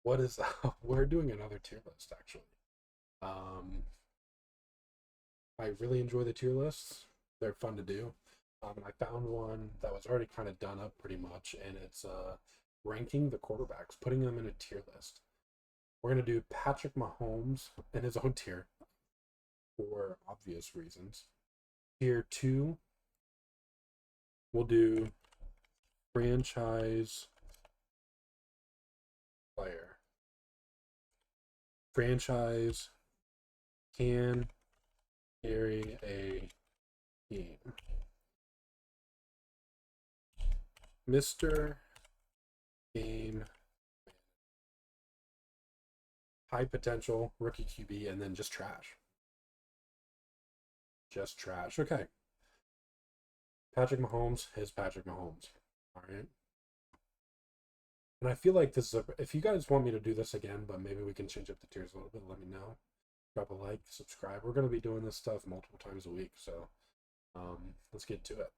What is we're doing another tier list actually. Um, I really enjoy the tier lists. They're fun to do. I found one that was already kind of done up pretty much, and it's ranking the quarterbacks, putting them in a tier list. We're gonna do Patrick Mahomes in his own tier for obvious reasons. Tier two, we'll do franchise player. Franchise can carry a team. Mr. Game, high potential, rookie QB, and then just trash. Just trash. Okay. Patrick Mahomes is Patrick Mahomes. All right. And I feel like this is if you guys want me to do this again, but maybe we can change up the tiers a little bit, let me know. Drop a like, subscribe. We're going to be doing this stuff multiple times a week. So let's get to it.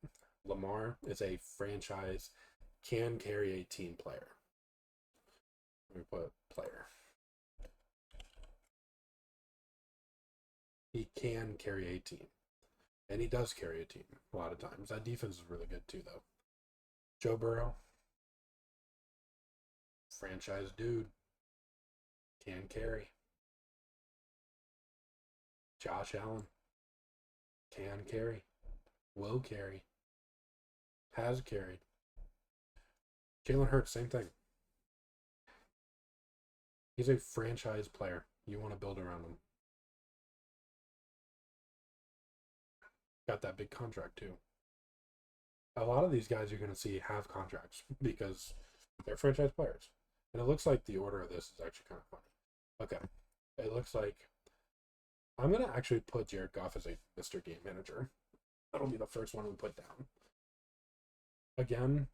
Lamar is a franchise, can carry a team player. Let me put player. He can carry a team. And he does carry a team a lot of times. That defense is really good too, though. Joe Burrow, franchise dude, can carry. Josh Allen, can carry, will carry, has carried. Jalen Hurts, same thing. He's a franchise player. You want to build around him. Got that big contract too. A lot of these guys you're going to see have contracts because they're franchise players. And it looks like the order of this is actually kind of funny. Okay. It looks like I'm going to actually put Jared Goff as a Mr. Game Manager. That'll be the first one we put down. Again,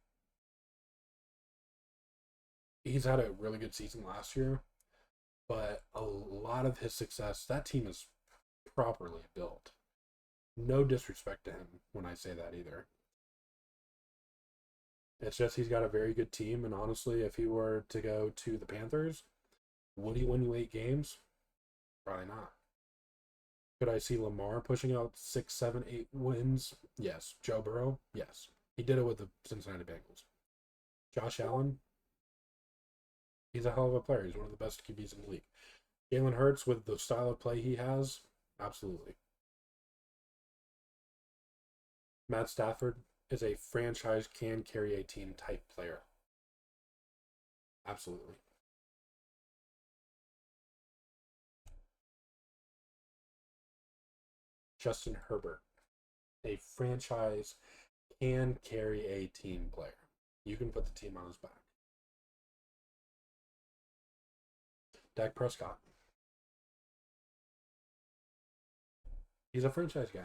he's had a really good season last year, but a lot of his success, that team is properly built. No disrespect to him when I say that either. It's just he's got a very good team, and honestly, if he were to go to the Panthers, would he win you 8 games? Probably not. Could I see Lamar pushing out 6, 7, 8 wins? Yes. Joe Burrow? Yes. He did it with the Cincinnati Bengals. Josh Allen? He's a hell of a player. He's one of the best QBs in the league. Jalen Hurts, with the style of play he has, absolutely. Matt Stafford is a franchise can carry a team type player. Absolutely. Justin Herbert, a franchise can carry a team player. You can put the team on his back. Dak Prescott, he's a franchise guy.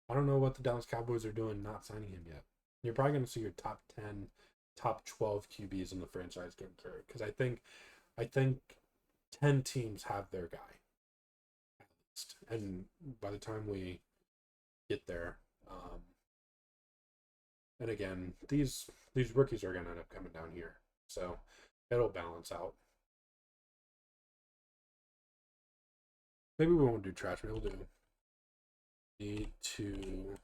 I don't know what the Dallas Cowboys are doing not signing him yet. You're probably going to see your top 10, top 12 QBs in the franchise getting carried because I think 10 teams have their guy at least, and by the time we get there, and again, these rookies are going to end up coming down here, so it'll balance out. Maybe we won't do trash. We'll do need to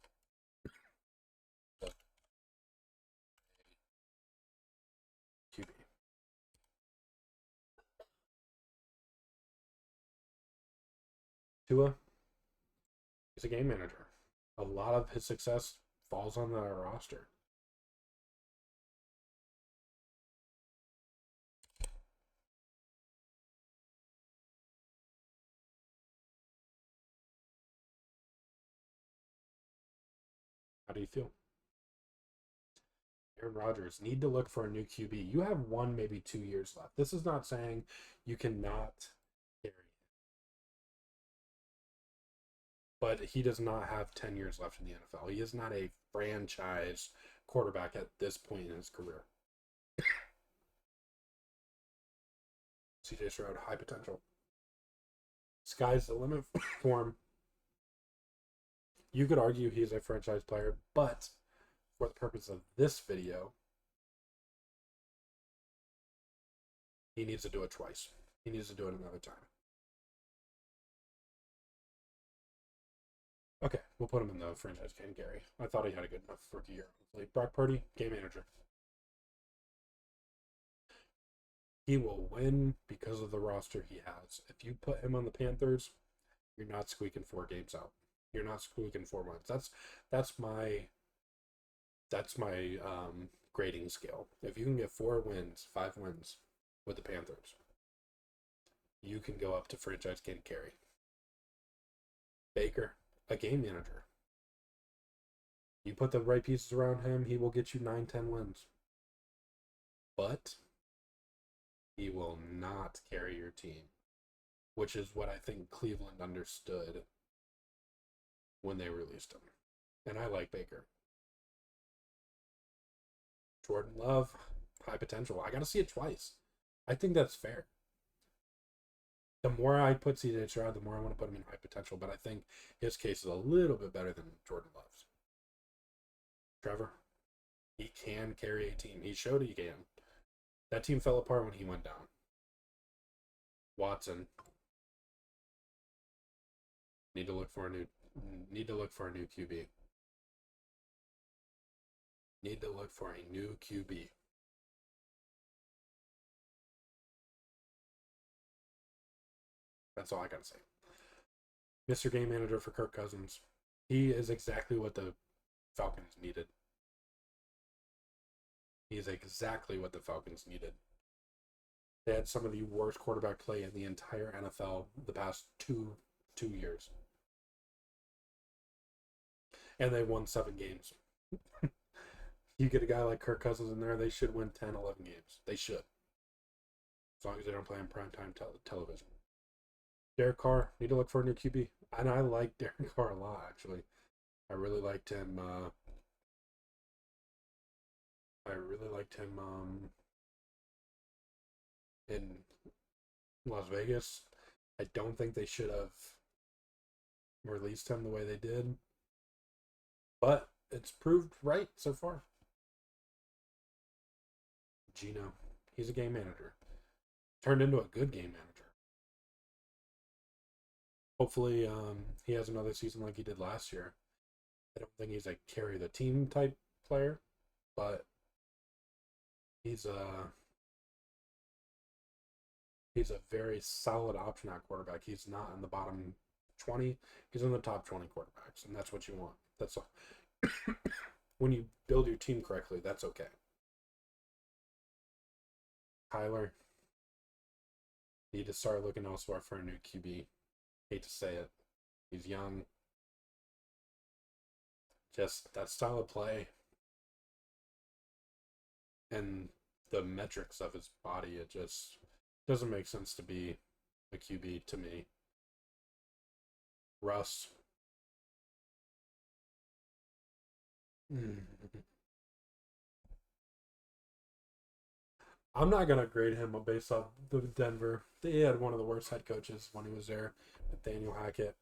QB. Tua, he's a game manager. A lot of his success falls on the roster. How do you feel? Aaron Rodgers, need to look for a new QB. You have 1, maybe 2 years left. This is not saying you cannot carry him, but he does not have 10 years left in the NFL. He is not a franchise quarterback at this point in his career. CJ Stroud, high potential. Sky's the limit for him. You could argue he's a franchise player, but for the purpose of this video, He needs to do it twice. He needs to do it another time. Okay, we'll put him in the franchise category. I thought he had a good enough rookie year. Like Brock Purdy, game manager. He will win because of the roster he has. If you put him on the Panthers, you're not squeaking 4 games out. You're not squeaking 4 months. That's my grading scale. If you can get 4 wins, 5 wins with the Panthers, you can go up to franchise category. Baker, a game manager. You put the right pieces around him, he will get you 9, 10 wins. But he will not carry your team, which is what I think Cleveland understood when they released him. And I like Baker. Jordan Love, high potential. I got to see it twice. I think that's fair. The more I put CJ Stroud, the more I want to put him in high potential, but I think his case is a little bit better than Jordan Love's. Trevor, he can carry a team. He showed he can. That team fell apart when he went down. Watson, need to look for a new QB. Need to look for a new QB. That's all I gotta say. Mr. Game Manager for Kirk Cousins. He is exactly what the Falcons needed. He is exactly what the Falcons needed. They had some of the worst quarterback play in the entire NFL the past two years. And they won 7 games. You get a guy like Kirk Cousins in there, they should win 10, 11 games. They should. As long as they don't play on primetime television. Derek Carr, need to look for a new QB. And I like Derek Carr a lot, actually. I really liked him. In Las Vegas. I don't think they should have released him the way they did. But it's proved right so far. Gino, he's a game manager. Turned into a good game manager. Hopefully, he has another season like he did last year. I don't think he's a carry the team type player, but he's a very solid option at quarterback. He's not in the bottom 20. He's in the top 20 quarterbacks, and that's what you want. That's all. When you build your team correctly, that's okay. Kyler, need to start looking elsewhere for a new QB. Hate to say it. He's young. Just that style of play and the metrics of his body, it just doesn't make sense to be a QB to me. Russ. I'm not gonna grade him based off the Denver. They had one of the worst head coaches when he was there, Nathaniel Hackett.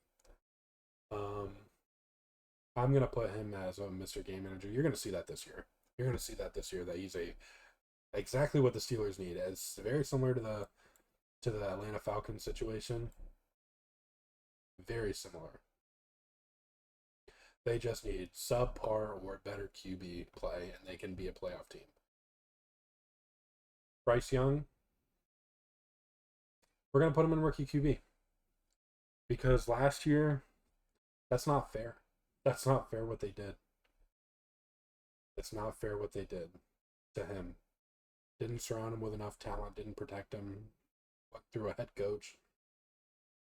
I'm gonna put him as a Mr. Game Manager. You're gonna see that this year. You're gonna see that this year that he's exactly what the Steelers need. It's very similar to the Atlanta Falcons situation. Very similar. They just need subpar or better QB play, and they can be a playoff team. Bryce Young, we're going to put him in rookie QB. Because last year, that's not fair. That's not fair what they did. It's not fair what they did to him. Didn't surround him with enough talent, didn't protect him, went through a head coach.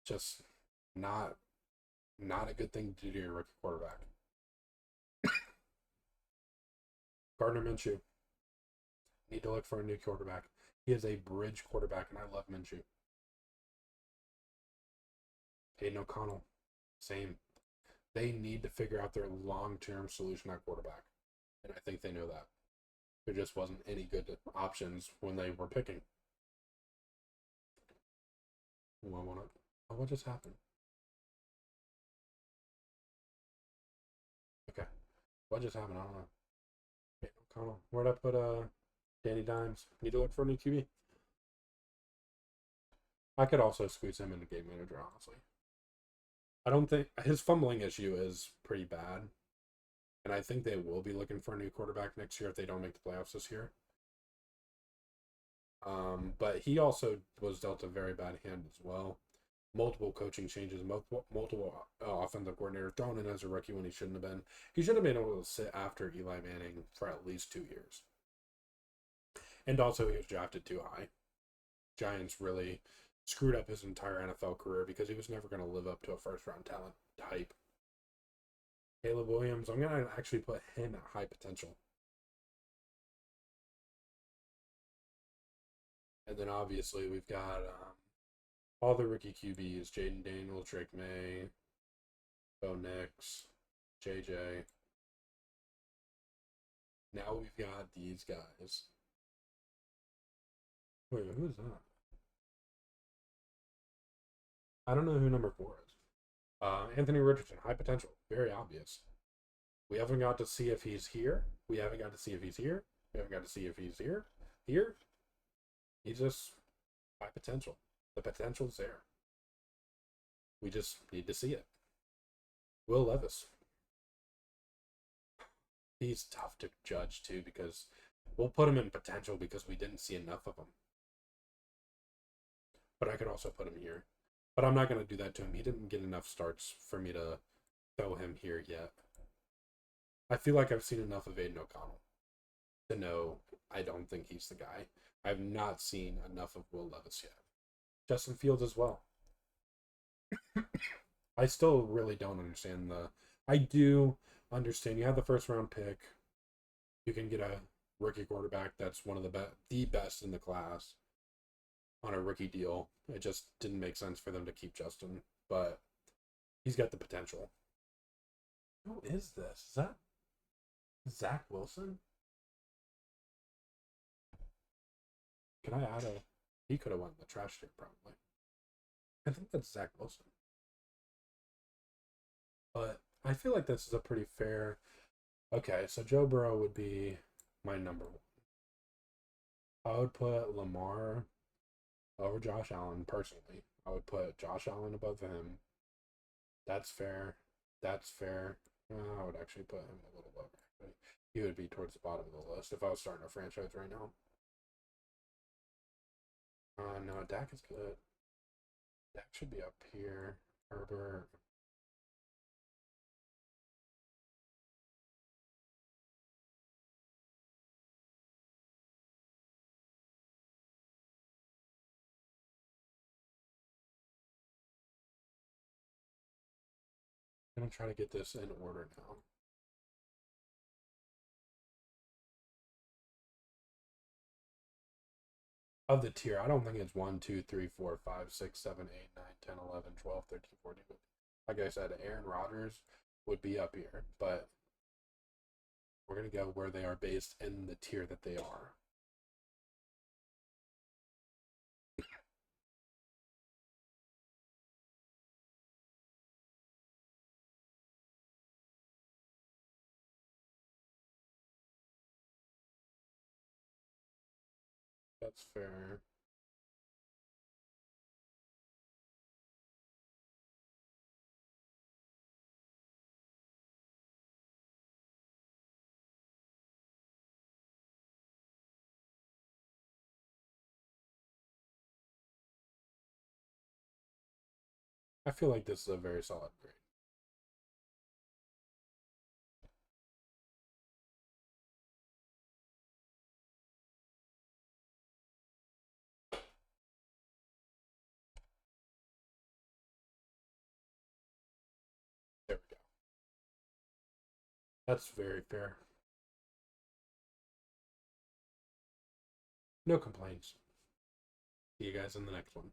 Just not a good thing to do to your rookie quarterback. Gardner Minshew. Need to look for a new quarterback. He is a bridge quarterback, and I love Minshew. Aiden O'Connell. Same. They need to figure out their long-term solution at quarterback. And I think they know that. There just wasn't any good options when they were picking. What just happened? Okay. What just happened? I don't know. Aiden O'Connell. Where'd I put Danny Dimes? Need to look for a new QB. I could also squeeze him into game manager, honestly. I don't think his fumbling issue is pretty bad. And I think they will be looking for a new quarterback next year if they don't make the playoffs this year. But he also was dealt a very bad hand as well. Multiple coaching changes, multiple offensive coordinators thrown in as a rookie when he shouldn't have been. He should have been able to sit after Eli Manning for at least 2 years. And also, he was drafted too high. Giants really screwed up his entire NFL career because he was never going to live up to a first round talent type. Caleb Williams, I'm going to actually put him at high potential. And then obviously we've got all the rookie QBs: Jaden Daniels, Drake May, Bo Nix, JJ. Now we've got these guys. Wait, who is that? I don't know who number 4 is. Anthony Richardson, high potential, very obvious. We haven't got to see if he's here. We haven't got to see if he's here. We haven't got to see if he's here. Here, he's just high potential. The potential's there. We just need to see it. Will Levis. He's tough to judge too because we'll put him in potential because we didn't see enough of him. But I could also put him here. But I'm not going to do that to him. He didn't get enough starts for me to throw him here yet. I feel like I've seen enough of Aiden O'Connell to know I don't think he's the guy. I've not seen enough of Will Levis yet. Justin Fields as well. I still really don't understand I do understand you have the first round pick. You can get a rookie quarterback that's one of the best in the class on a rookie deal. It just didn't make sense for them to keep Justin, but he's got the potential. Who is this? Is that Zach Wilson? Can I add a... He could have went in the trash can, probably. I think that's Zach Wilson. But I feel like this is a pretty fair... Okay, so Joe Burrow would be my number 1. I would put Lamar over Josh Allen, personally. I would put Josh Allen above him. That's fair. That's fair. I would actually put him a little lower. But he would be towards the bottom of the list if I was starting a franchise right now. No, Dak is good. Dak should be up here. Herbert. I'm going to try to get this in order now. Of the tier, I don't think it's 1, 2, 3, 4, 5, 6, 7, 8, 9, 10, 11, 12, 13, 14, 15. Like I said, Aaron Rodgers would be up here, but we're going to go where they are based in the tier that they are. That's fair. I feel like this is a very solid grade. There we go. That's very fair. No complaints. See you guys in the next one.